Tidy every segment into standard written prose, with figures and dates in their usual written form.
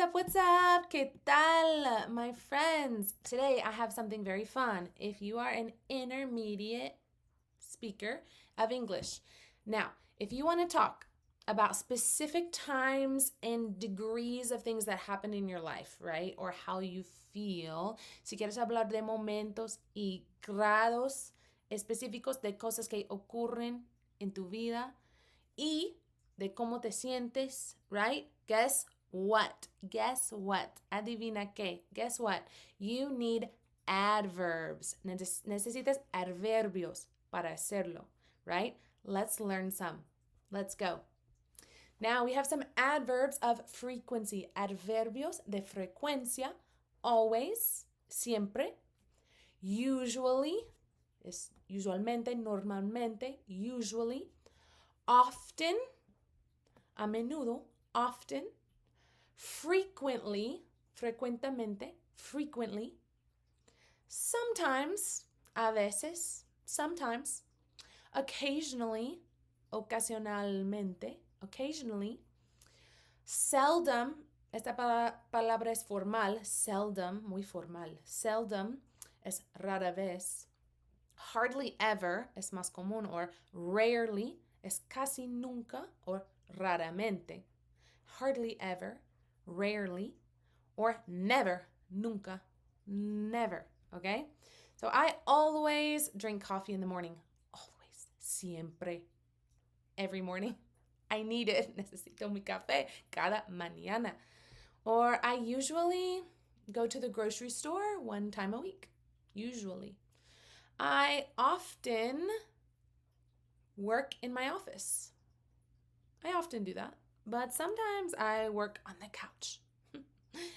What's up? ¿Qué tal, my friends? Today I have something very fun. If you are an intermediate speaker of English. Now, if you want to talk about specific times and degrees of things that happen in your life, right? Or how you feel. Si quieres hablar de momentos y grados específicos de cosas que ocurren en tu vida y de cómo te sientes, right? Guess what? Guess what? Adivina qué? Guess what? You need adverbs. Necesitas adverbios para hacerlo, right? Let's learn some. Let's go. Now we have some adverbs of frequency. Adverbios de frecuencia. Always, siempre. Usually, es usualmente, normalmente, usually. Often, a menudo, often. Frequently, frecuentemente, frequently. Sometimes, a veces, sometimes. Occasionally, ocasionalmente, occasionally. Seldom, esta palabra es formal, seldom, muy formal. Seldom es rara vez. Hardly ever es más común, or rarely es casi nunca, or raramente. Hardly ever, rarely, or never, nunca, never, okay? So I always drink coffee in the morning. Always, siempre, every morning. I need it. Necesito mi café cada mañana. Or I usually go to the grocery store one time a week. Usually. I often work in my office. I often do that. But sometimes I work on the couch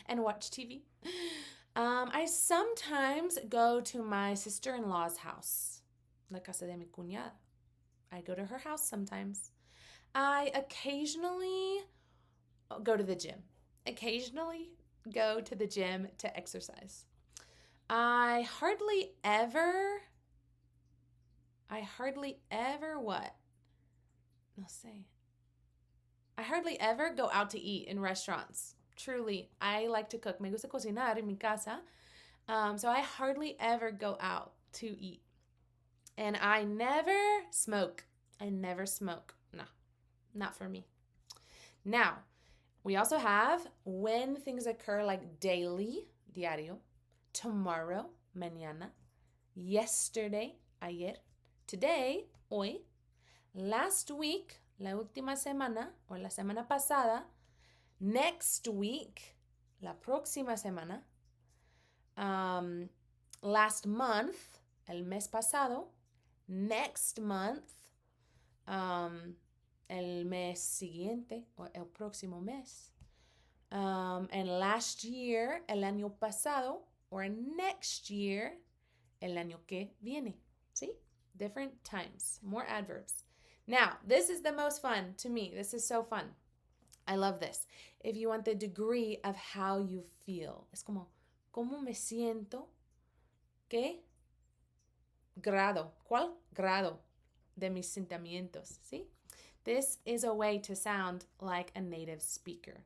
and watch TV. I sometimes go to my sister-in-law's house, la casa de mi cuñada. I go to her house sometimes. I occasionally go to the gym. Occasionally go to the gym to exercise. I hardly ever what? No sé. I hardly ever go out to eat in restaurants. Truly, I like to cook. Me gusta cocinar en mi casa. So I hardly ever go out to eat. And I never smoke. I never smoke. No, not for me. Now, we also have when things occur like daily, diario, tomorrow, mañana, yesterday, ayer, today, hoy, last week, la última semana o la semana pasada, next week, la próxima semana, last month, el mes pasado, next month, el mes siguiente o el próximo mes, and last year, el año pasado, or next year, el año que viene. See? Different times, more adverbs. Now, this is the most fun to me. This is so fun. I love this. If you want the degree of how you feel. Es como, ¿cómo me siento? ¿Qué? Grado. ¿Cuál? Grado de mis sentimientos. ¿Sí? This is a way to sound like a native speaker.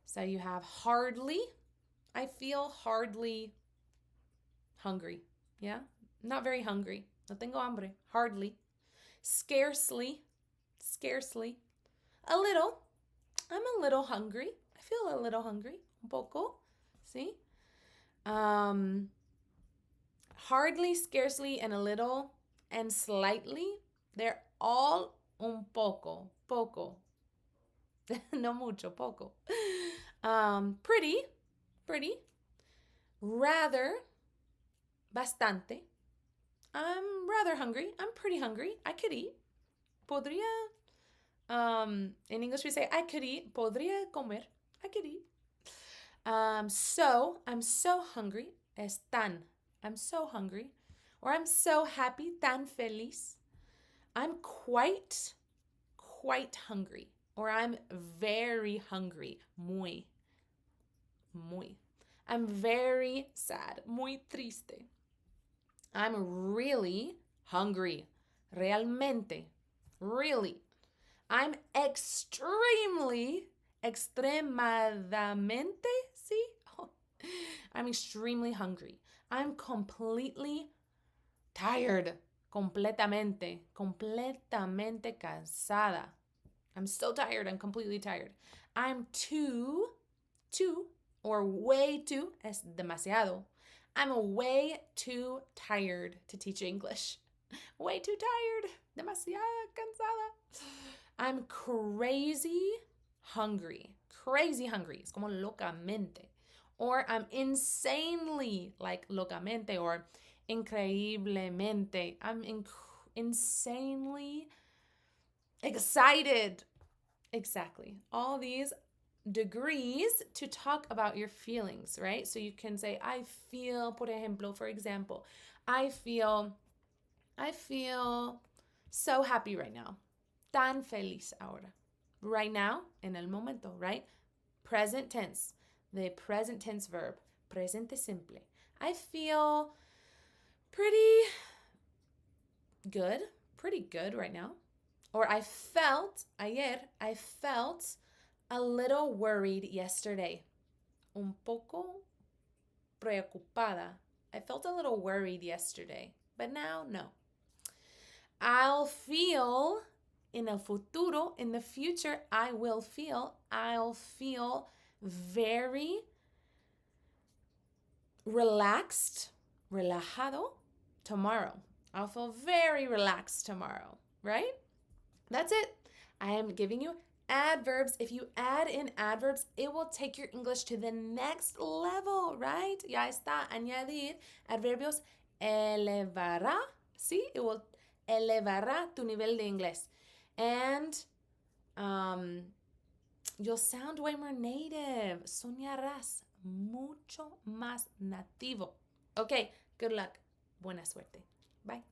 So you have hardly. I feel hardly hungry. Yeah? Not very hungry. No tengo hambre. Hardly. Scarcely. Scarcely. A little. I'm a little hungry. I feel a little hungry. Un poco. See? Hardly, scarcely, and a little, and slightly. They're all un poco. Poco. No mucho. Poco. Pretty. Pretty. Rather. Bastante. I'm rather hungry. I'm pretty hungry. I could eat. Podría. In English we say I could eat. Podría comer. I could eat. So, I'm so hungry. Es tan. I'm so hungry. Or I'm so happy. Tan feliz. I'm quite hungry. Or I'm very hungry. Muy. Muy. I'm very sad. Muy triste. I'm really hungry. Realmente. Really. I'm extremely extremadamente, see? Oh, I'm extremely hungry. I'm completely tired. Completamente cansada. I'm so tired. I'm completely tired. I'm too, or way too, es demasiado. I'm way too tired to teach English. Way too tired. Demasiada cansada. I'm crazy hungry. Crazy hungry. Es como locamente. Or I'm insanely, like locamente, or increíblemente. I'm insanely excited. Exactly. All these degrees to talk about your feelings, right? So you can say, I feel, por ejemplo, for example, I feel so happy right now. Tan feliz ahora. Right now, en el momento, right? Present tense. The present tense verb. Presente simple. I feel pretty good right now. Or ayer, I felt a little worried yesterday. Un poco preocupada. I felt a little worried yesterday, but now, no. I'll feel in el futuro, in the future, I'll feel very relaxed, relajado tomorrow. I'll feel very relaxed tomorrow, right? That's it. I am giving you adverbs. If you add in adverbs, it will take your English to the next level, right? Ya está. Añadir adverbios elevará, ¿sí? It will elevará tu nivel de inglés. And you'll sound way more native. Soñarás mucho más nativo. Okay, good luck. Buena suerte. Bye.